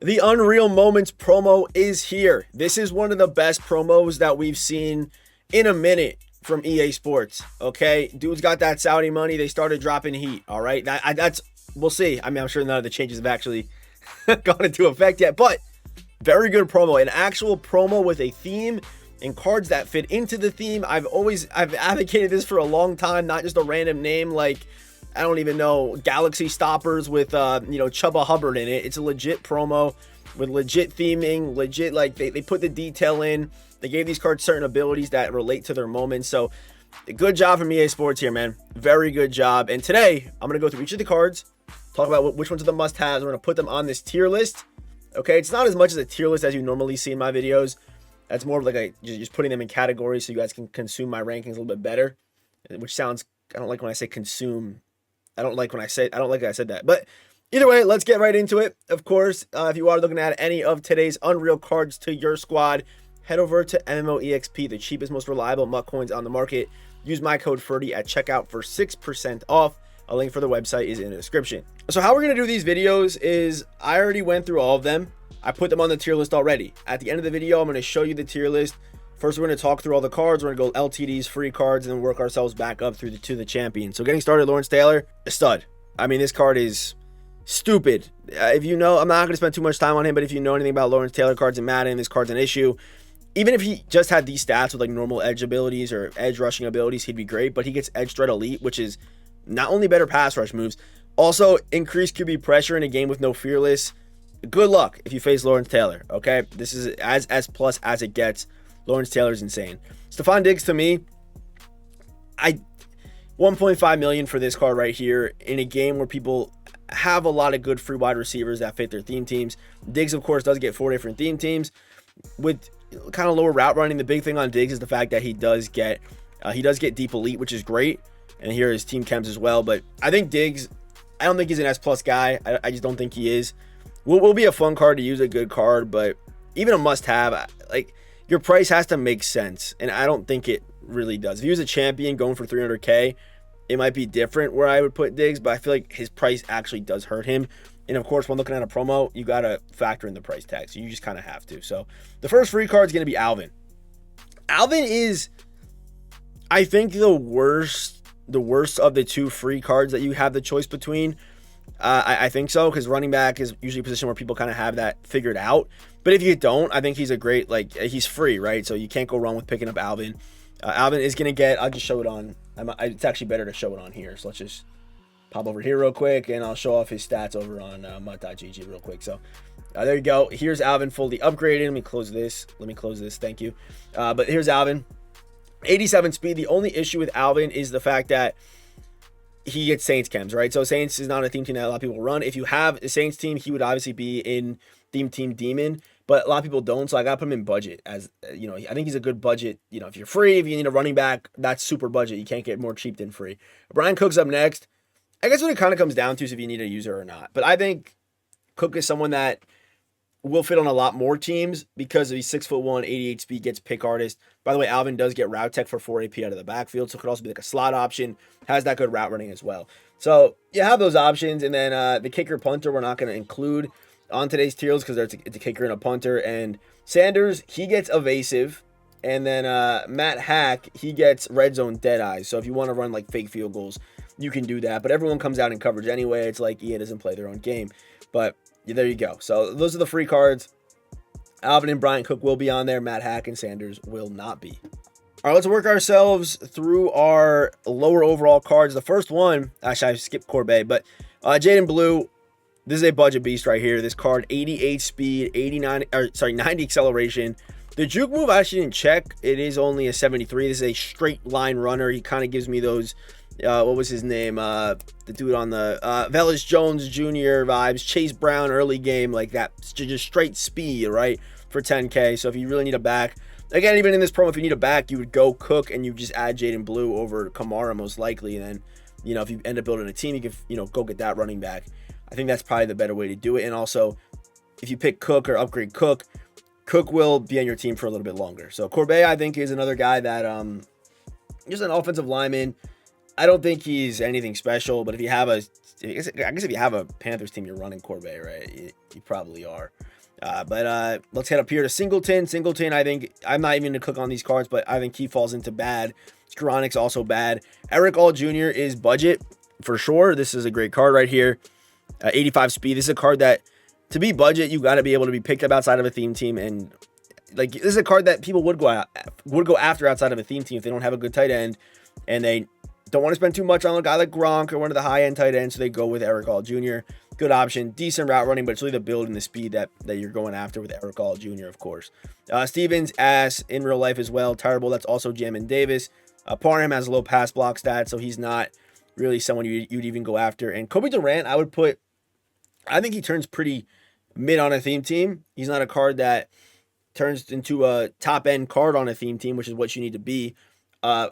The Unreal Moments promo is here. This is one of the best promos that we've seen in a minute from EA Sports. Okay, dude's got that Saudi money. They started dropping heat. All right, that's we'll see. I mean, I'm sure none of the changes have actually gone into effect yet, but very good promo. An actual promo with a theme and cards that fit into the theme. I've advocated this for a long time, not just a random name like, I don't even know, Galaxy Stoppers with Chubba Hubbard in it. It's a legit promo with legit theming, legit, like they put the detail in. They gave these cards certain abilities that relate to their moments. So good job from EA Sports here, man. Very good job. And today I'm going to go through each of the cards, talk about which ones are the must-haves. We're going to put them on this tier list. Okay, it's not as much as a tier list as you normally see in my videos. That's more of like just putting them in categories so you guys can consume my rankings a little bit better, which sounds, I don't like when I say consume. I don't like that I said that. But either way, let's get right into it. Of course, if you are looking at any of today's Unreal cards to your squad, head over to MMOEXP, the cheapest, most reliable MUT coins on the market. Use my code FERDY at checkout for 6% off. A link for the website is in the description. So how we're going to do these videos is I already went through all of them. I put them on the tier list already. At the end of the video, I'm going to show you the tier list. First, we're going to talk through all the cards. We're going to go LTDs, free cards, and then work ourselves back up through to the champion. So getting started, Lawrence Taylor, a stud. I mean, this card is stupid. If you know, I'm not going to spend too much time on him, but if you know anything about Lawrence Taylor cards in Madden, this card's an issue. Even if he just had these stats with like normal edge abilities or edge rushing abilities, he'd be great. But he gets edge threat elite, which is not only better pass rush moves, also increased QB pressure in a game with no fearless. Good luck if you face Lawrence Taylor, okay? This is as S+ as it gets. Lawrence Taylor's insane. Stephon Diggs, to me, 1.5 million for this card right here in a game where people have a lot of good free wide receivers that fit their theme teams. Diggs, of course, does get 4 different theme teams with kind of lower route running. The big thing on Diggs is the fact that he does get deep elite, which is great. And here is team chems as well. But I think Diggs, I don't think he's an S+ guy. I just don't think he is. Will be a fun card to use, a good card, but even a must-have, like, your price has to make sense, and I don't think it really does. If he was a champion going for 300K, it might be different where I would put Diggs, but I feel like his price actually does hurt him. And of course, when looking at a promo, you got to factor in the price tag, so you just kind of have to. So the first free card is going to be Alvin. Alvin is, I think, the worst of the two free cards that you have the choice between. I think so, because running back is usually a position where people kind of have that figured out. But if you don't, I think he's a great, like, he's free, right? So you can't go wrong with picking up Alvin. Alvin is going to get, I'll just show it on, it's actually better to show it on here. So let's just pop over here real quick, and I'll show off his stats over on MUT.gg real quick. So there you go. Here's Alvin fully upgraded. Let me close this. Thank you. But here's Alvin. 87 speed. The only issue with Alvin is the fact that he gets Saints chems, right? So Saints is not a theme team that a lot of people run. If you have a Saints team, he would obviously be in theme team Demon, but a lot of people don't. So I got to put him in budget, as you know, I think he's a good budget. You know, if you're free, if you need a running back, that's super budget. You can't get more cheap than free. Brian Cook's up next. I guess what it kind of comes down to is if you need a user or not. But I think Cook is someone that will fit on a lot more teams because he's 6'1", 88 speed, gets pick artist. By the way, Alvin does get route tech for 4 AP out of the backfield, so it could also be like a slot option. Has that good route running as well. So you have those options, and then the kicker punter we're not going to include on today's tier list because it's a kicker and a punter. And Sanders, he gets evasive, and then Matt Hack, he gets red zone dead eyes. So if you want to run like fake field goals, you can do that. But everyone comes out in coverage anyway. It's like EA doesn't play their own game, but there you go. So those are the free cards. Alvin and Brian Cook will be on there. Matt Hack and Sanders will not be. All right, let's work ourselves through our lower overall cards. The first one, actually I skipped Corbet, but Jaden Blue, this is a budget beast right here. This card, 88 speed, 90 acceleration. The juke move I actually didn't check. It is only a 73. This is a straight line runner. He kind of gives me those, what was his name? The dude on the Velus Jones Jr. vibes. Chase Brown early game, like that. Just straight speed, right? For 10K. So if you really need a back, again, even in this promo, if you need a back, you would go Cook and you just add Jaden Blue over Kamara most likely. And then, you know, if you end up building a team, you can, you know, go get that running back. I think that's probably the better way to do it. And also, if you pick Cook or upgrade Cook, Cook will be on your team for a little bit longer. So Corbet, I think, is another guy that just an offensive lineman. I don't think he's anything special, but if you have I guess if you have a Panthers team, you're running Corbet, right? You probably are. But let's head up here to Singleton. Singleton, I think, I'm not even going to click on these cards, but I think he falls into bad. Skoronek's also bad. Eric All Jr. is budget for sure. This is a great card right here. 85 speed. This is a card that, to be budget, you got to be able to be picked up outside of a theme team. And like, this is a card that people would go after outside of a theme team if they don't have a good tight end and they don't want to spend too much on a guy like Gronk or one of the high-end tight ends, so they go with Eric All Jr. Good option, decent route running, but it's really the build and the speed that you're going after with Eric All Jr., of course. Stevens, ass in real life as well, terrible. That's also Jamin Davis. Parham has a low pass block stat, so he's not really someone you'd even go after. And Kobe Durant, I think he turns pretty mid on a theme team. He's not a card that turns into a top-end card on a theme team, which is what you need to be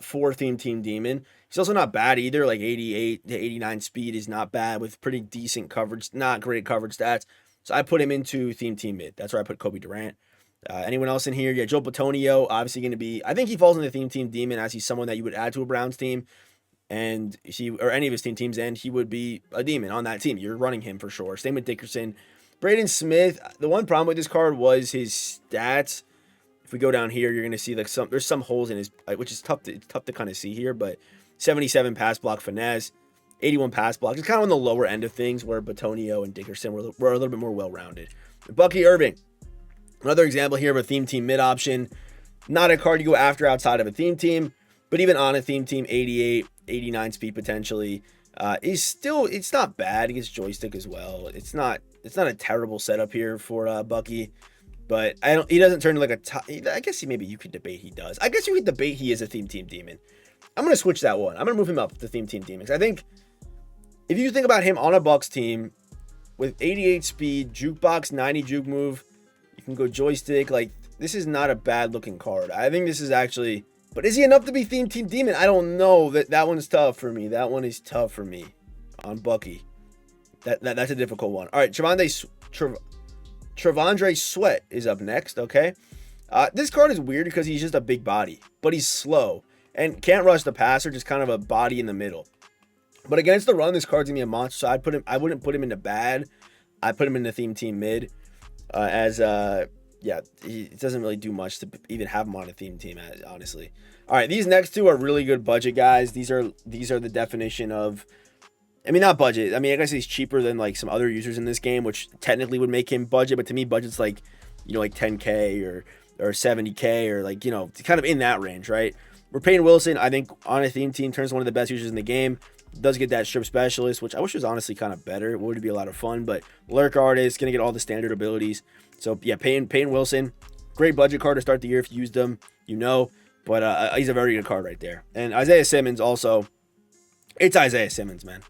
for Theme Team Demon. He's also not bad either. Like 88 to 89 speed is not bad with pretty decent coverage, not great coverage stats. So I put him into Theme Team mid. That's where I put Kobe Durant. Anyone else in here? Yeah, Joe Platonio, obviously going to be, I think he falls into Theme Team Demon as he's someone that you would add to a Browns team and or any of his teams, and he would be a demon on that team. You're running him for sure. Same with Dickerson. Braden Smith, the one problem with this card was his stats. If we go down here, you're going to see like there's some holes in his, which is tough to kind of see here, but 77 pass block finesse, 81 pass block. It's kind of on the lower end of things where Batonio and Dickerson were a little bit more well-rounded. Bucky Irving, another example here of a theme team mid option. Not a card you go after outside of a theme team, but even on a theme team, 88, 89 speed potentially. It's not bad. He gets joystick as well. It's not a terrible setup here for Bucky. But he doesn't turn like a top. I guess maybe you could debate he does. I guess you could debate he is a Theme Team Demon. I'm going to switch that one. I'm going to move him up to Theme Team Demons. I think if you think about him on a Bucks team with 88 speed, jukebox, 90 juke move, you can go joystick. Like, this is not a bad looking card. I think this is actually, but is he enough to be Theme Team Demon? I don't know. That one's tough for me. That one is tough for me on Bucky. That's a difficult one. All right, Trevondre Sweat is up next, okay? This card is weird because he's just a big body, but he's slow and can't rush the passer, just kind of a body in the middle. But against the run, this card's gonna be a monster. So I wouldn't put him into bad. I put him in the theme team mid, he doesn't really do much to even have him on a theme team, honestly. All right, these next two are really good budget guys. These are the definition of, I mean, not budget. I mean, I guess he's cheaper than like some other users in this game, which technically would make him budget. But to me, budget's like, like 10K or 70K or like, kind of in that range, right? Payne Wilson, I think on a theme team, turns one of the best users in the game. Does get that strip specialist, which I wish was honestly kind of better. It would be a lot of fun, but lurk artist, going to get all the standard abilities. So yeah, Payne Wilson, great budget card to start the year if you used them, but he's a very good card right there. And Isaiah Simmons also, it's Isaiah Simmons, man.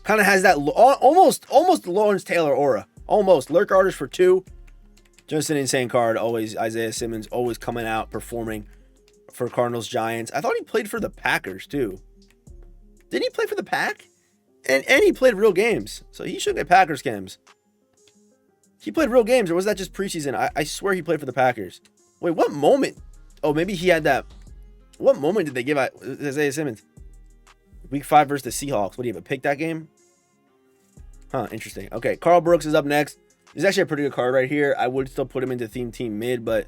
Kind of has that almost Lawrence Taylor aura. Almost. Lurk artist for 2. Just an insane card. Always Isaiah Simmons, always coming out, performing for Cardinals Giants. I thought he played for the Packers too. Didn't he play for the Pack? And he played real games. So he should get Packers games. He played real games, or was that just preseason? I swear he played for the Packers. Wait, what moment? Oh, maybe he had that. What moment did they give out Isaiah Simmons? Week 5 versus the Seahawks. What do you have, a pick that game? Huh, interesting. Okay, Carl Brooks is up next. This is actually a pretty good card right here. I would still put him into theme team mid, but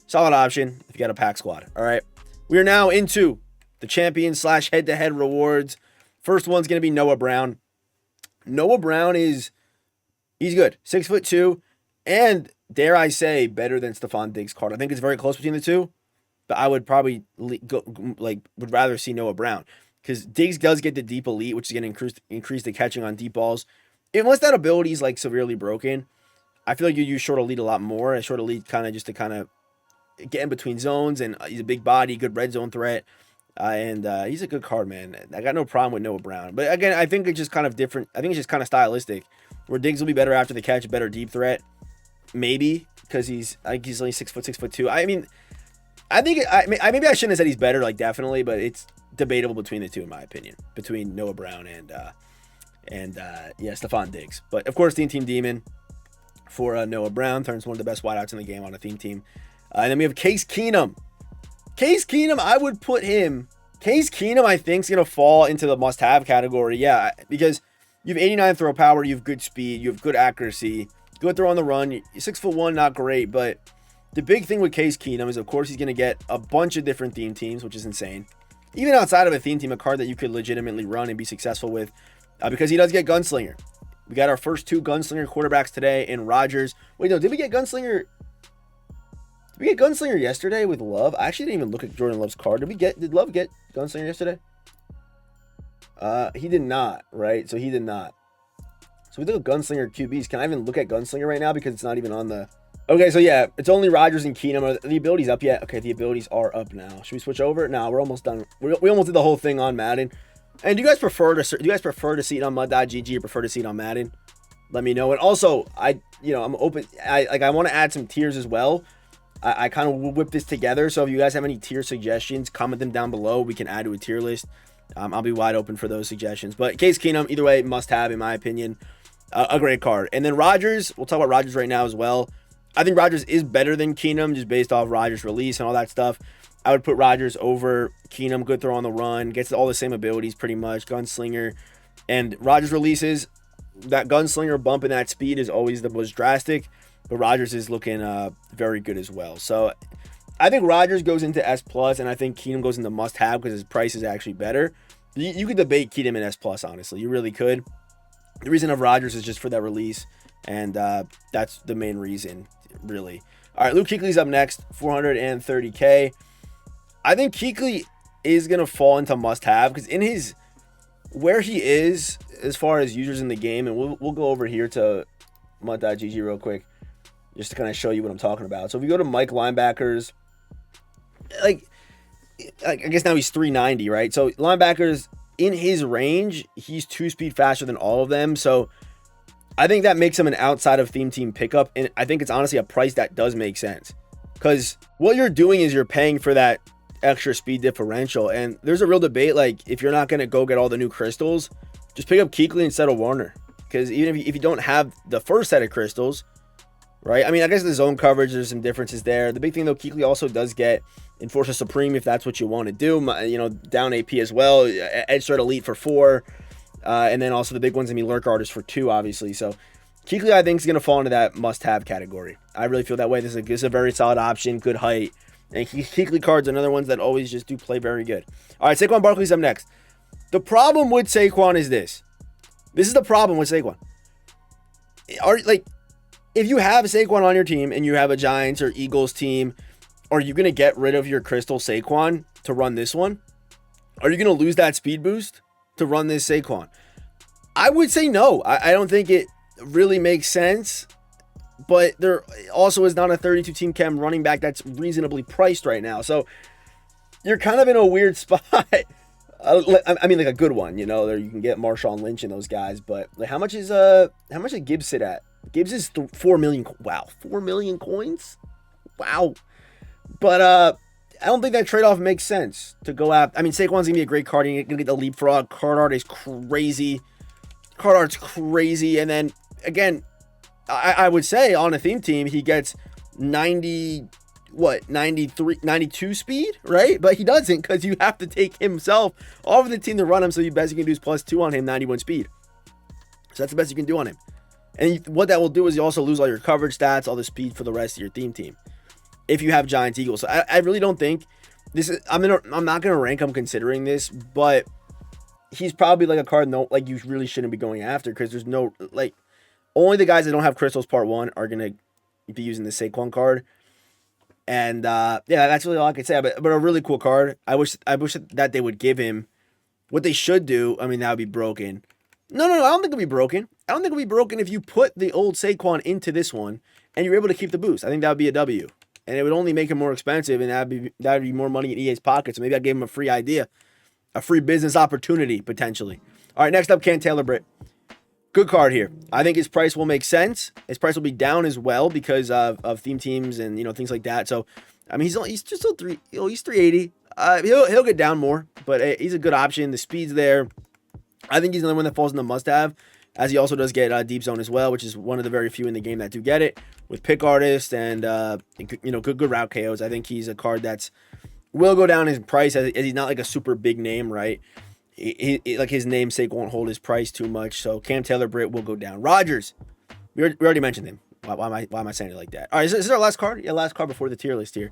solid option if you got a pack squad. All right, we are now into the champion / head-to-head rewards. First one's going to be Noah Brown. Noah Brown he's good. 6'2", and dare I say, better than Stephon Diggs' card. I think it's very close between the two, but I would probably would rather see Noah Brown because Diggs does get the deep elite, which is going to increase the catching on deep balls. Unless that ability is like severely broken, I feel like you use short elite a lot more. A short elite kind of just to kind of get in between zones, and he's a big body, good red zone threat. And he's a good card, man. I got no problem with Noah Brown. But again, I think it's just kind of different. I think it's just kind of stylistic. Where Diggs will be better after the catch, better deep threat. Maybe, because he's only 6'2". I mean, maybe I shouldn't have said he's better, like definitely, but it's debatable between the two, in my opinion. Between Noah Brown and Stephon Diggs. But of course, Theme Team Demon for Noah Brown turns one of the best wideouts in the game on a theme team. And then we have Case Keenum. Case Keenum, I would put him. Case Keenum, I think, is going to fall into the must-have category. Yeah, because you have 89 throw power, you have good speed, you have good accuracy, Good throw on the run. 6'1", not great, but the big thing with Case Keenum is, of course, he's going to get a bunch of different theme teams, which is insane. Even outside of a theme team, a card that you could legitimately run and be successful with, because he does get Gunslinger. We got our first 2 Gunslinger quarterbacks today in Rodgers. Wait, no, did we get Gunslinger? Did we get Gunslinger yesterday with Love? I actually didn't even look at Jordan Love's card. Did Love get Gunslinger yesterday? He did not, right? So he did not. So we look at Gunslinger QBs. Can I even look at Gunslinger right now because it's not even on the... Okay, so yeah, it's only Rodgers and Keenum. Are the abilities up yet? Okay, the abilities are up now. Should we switch over? No, we're almost done. We almost did the whole thing on Madden. And do you guys prefer to see it on mud.gg or prefer to see it on Madden? Let me know. And also, I'm open. I want to add some tiers as well. I kind of whip this together. So if you guys have any tier suggestions, comment them down below. We can add to a tier list. I'll be wide open for those suggestions. But Case Keenum, either way, must have in my opinion. A great card. And then Rodgers, we'll talk about Rodgers right now as well. I think Rodgers is better than Keenum just based off Rodgers' release and all that stuff. I would put Rodgers over Keenum. Good throw on the run. Gets all the same abilities pretty much. Gunslinger. And Rodgers releases. That gunslinger bump and that speed is always the most drastic. But Rodgers is looking very good as well. So I think Rodgers goes into S+, and I think Keenum goes into must-have because his price is actually better. You could debate Keenum in S+, honestly. You really could. The reason of Rodgers is just for that release, and that's the main reason, really. All right, Luke Kuechly's up next, 430K. I think Kuechly is going to fall into must-have because in his where he is as far as users in the game, and we'll go over here to mud.gg real quick just to kind of show you what I'm talking about. So if we go to Mike linebackers, like I guess now he's 390, right? So linebackers in his range, he's 2-speed faster than all of them. So I think that makes him an outside of theme team pickup. And I think it's honestly a price that does make sense because what you're doing is you're paying for that extra speed differential. And there's a real debate. Like if you're not going to go get all the new crystals, just pick up Kuechly instead of Warner. Because even if you don't have the first set of crystals, right? I mean, I guess the zone coverage, there's some differences there. The big thing though, Kuechly also does get Enforcer Supreme if that's what you want to do. Down AP as well. Edge Threat Elite for 4. And then also the big one's going to be Lurk Artist for 2, obviously. So Kuechly, I think, is going to fall into that must-have category. I really feel that way. This is a very solid option, good height. And Kuechly cards are another ones that always just do play very good. All right, Saquon Barkley's up next. The problem with Saquon is this. This is the problem with Saquon. If you have Saquon on your team and you have a Giants or Eagles team, are you going to get rid of your Crystal Saquon to run this one? Are you going to lose that speed boost to run this Saquon? I would say no. I don't think it really makes sense. But there also is not a 32-team chem running back that's reasonably priced right now. So you're kind of in a weird spot. I mean, like a good one, there you can get Marshawn Lynch and those guys. But like, how much did Gibbs sit at? Gibbs is 4 million. Wow, 4 million coins. Wow. But I don't think that trade-off makes sense to go after. I mean, Saquon's gonna be a great card. You're gonna get the leapfrog. Card art is crazy. Card art's crazy. And then again, I would say on a theme team, he gets 93, 92 speed, right? But he doesn't because you have to take himself off of the team to run him. So the best you can do is +2 on him, 91 speed. So that's the best you can do on him. And what that will do is you also lose all your coverage stats, all the speed for the rest of your theme team. If you have Giants Eagles. So I really don't think this is, I'm not going to rank him considering this, but he's probably like a card you really shouldn't be going after because there's no, only the guys that don't have crystals part 1 are going to be using the Saquon card. And yeah, that's really all I could say. But a really cool card. I wish that they would give him what they should do. I mean, that would be broken. No, I don't think it'll be broken. I don't think it'll be broken if you put the old Saquon into this one and you're able to keep the boost. I think that would be a W. And it would only make him more expensive, and that would be more money in EA's pocket. So maybe I gave him a free idea, a free business opportunity, potentially. All right, next up, Cam Taylor-Britt. Good card here. I think his price will make sense. His price will be down as well because of theme teams and things like that. So, I mean, he's just still he's 380. He'll get down more, but he's a good option. The speed's there. I think he's another one that falls in the must-have, as he also does get deep zone as well, which is one of the very few in the game that do get it with pick artist and good route KOs. I think he's a card that's will go down in price as he's not like a super big name, right? He like his namesake won't hold his price too much. So Cam Taylor-Britt will go down. Rodgers, we already mentioned him. Why am I saying it like that? All right, is this our last card? Yeah, last card before the tier list here.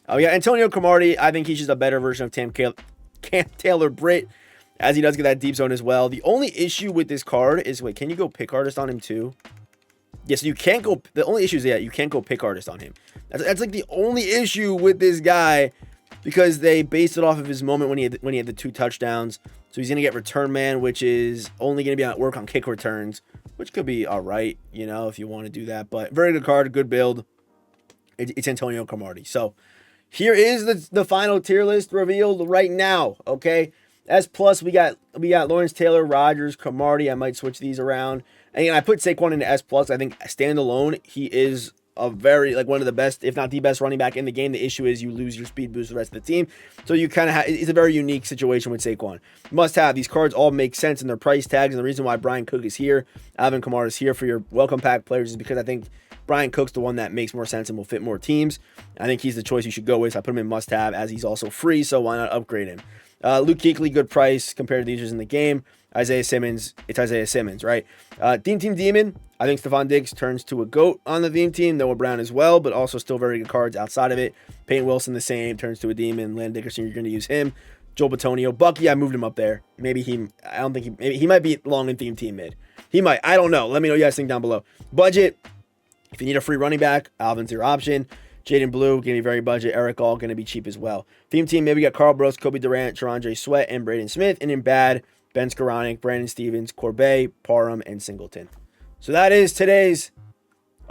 Oh yeah, Antonio Cromartie. I think he's just a better version of Cam Taylor Britt, as he does get that deep zone as well. The only issue with this card is, wait, can you go pick artist on him too? Yes, you can't go. The only issue is that you can't go pick artist on him. That's like the only issue with this guy, because they based it off of his moment when he had the 2 touchdowns. So he's gonna get return man, which is only gonna be at work on kick returns, which could be all right, you know, if you want to do that. But very good card, good build. It's Antonio Cromartie. So here is the final tier list revealed right now. Okay, S plus we got Lawrence Taylor, Rodgers, Cromartie. I might switch these around. And I put Saquon into S plus. I think standalone, he is a very, like, one of the best, if not the best running back in the game. The issue is you lose your speed boost the rest of the team. So you kind of have, it's a very unique situation with Saquon. Must have. These cards all make sense in their price tags. And the reason why Brian Cook is here, Alvin Kamara is here for your welcome pack players, is because I think Brian Cook's the one that makes more sense and will fit more teams. I think he's the choice you should go with. So I put him in must have, as he's also free. So why not upgrade him? Luke Kuechly, good price compared to the users in the game. Isaiah Simmons, it's Isaiah Simmons, right? Theme Team Demon, I think Stephon Diggs turns to a GOAT on the theme team. Noah Brown as well, but also still very good cards outside of it. Peyton Wilson the same, turns to a demon. Landon Dickerson, you're going to use him. Joel Bitonio. Bucky, I moved him up there. Maybe he might be long in theme team mid. He might, I don't know. Let me know what you guys think down below. Budget, if you need a free running back, Alvin's your option. Jaden Blue, going to be very budget. Eric All, going to be cheap as well. Theme team, maybe got Carl Brooks, Kobe Durant, Charandre Sweat, and Braden Smith. And in bad, Ben Skoranek, Brandon Stevens, Corbet, Parham, and Singleton. So that is today's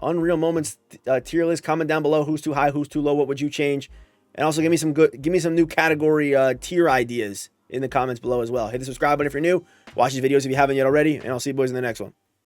Unreal Moments tier list. Comment down below who's too high, who's too low, what would you change, and also give me some new category tier ideas in the comments below as well. Hit the subscribe button if you're new. Watch these videos if you haven't yet already, and I'll see you boys in the next one.